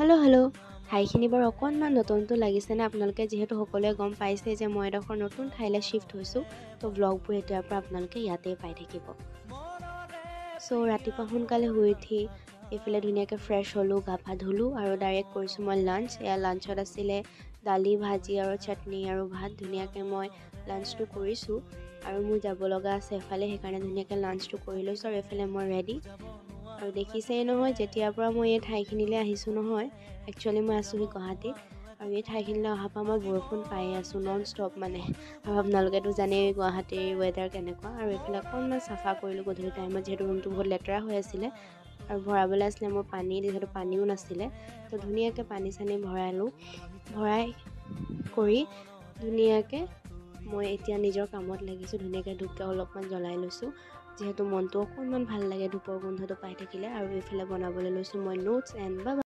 Hello'. ঠাইখিনি বাৰু অকণমান নতুনটো লাগিছেনে আপোনালোকে যিহেতু সকলোৱে গম পাইছে যে মই এডোখৰ নতুন ঠাইলৈ শ্বিফ্ট হৈছোঁ, তো ব্লগবোৰ এতিয়াৰ পৰা আপোনালোকে ইয়াতেই পাই থাকিব। চ' ৰাতিপুৱা সোনকালে শুই উঠি এইফালে ধুনীয়াকৈ ফ্ৰেছ হ'লোঁ, গা পা ধুলোঁ আৰু ডাইৰেক্ট কৰিছোঁ মই লাঞ্চ। এয়া লাঞ্চত আছিলে দালি, ভাজি আৰু চাটনি আৰু ভাত। ধুনীয়াকৈ মই লাঞ্চটো কৰিছোঁ আৰু মোৰ যাব লগা আছে এফালে, সেইকাৰণে ধুনীয়াকৈ লাঞ্চটো কৰি লৈছোঁ আৰু এইফালে মই ৰেডি। আৰু দেখিছেই নহয়, যেতিয়াৰ পৰা মই এই ঠাইখিনিলৈ আহিছোঁ নহয়, একচুৱেলি মই আছোঁহি গুৱাহাটীত আৰু এই ঠাইখিনিলৈ অহাৰ পৰা মই বৰষুণ পায়ে আছোঁ নন ষ্টপ মানে। আৰু আপোনালোকেতো জানেই গুৱাহাটীৰ ৱেডাৰ কেনেকুৱা। আৰু এইফালে অকণমান চাফা কৰিলোঁ গধূলি টাইমত, যিহেতু ৰুমটো বহুত লেতেৰা হৈ আছিলে আৰু ভৰাবলৈ আছিলে মোৰ পানী, যিহেতু পানীও নাছিলে, তো ধুনীয়াকৈ পানী চানী ভৰাই কৰি ধুনীয়াকৈ মই এতিয়া নিজৰ কামত লাগিছোঁ। ধুনীয়াকৈ ধূপটো অলপমান জ্বলাই লৈছোঁ, যিহেতু মনটো অকণমান ভাল লাগে ধূপৰ গোন্ধটো পাই থাকিলে। আৰু এইফালে বনাবলৈ লৈছোঁ মই নোটছ এণ্ড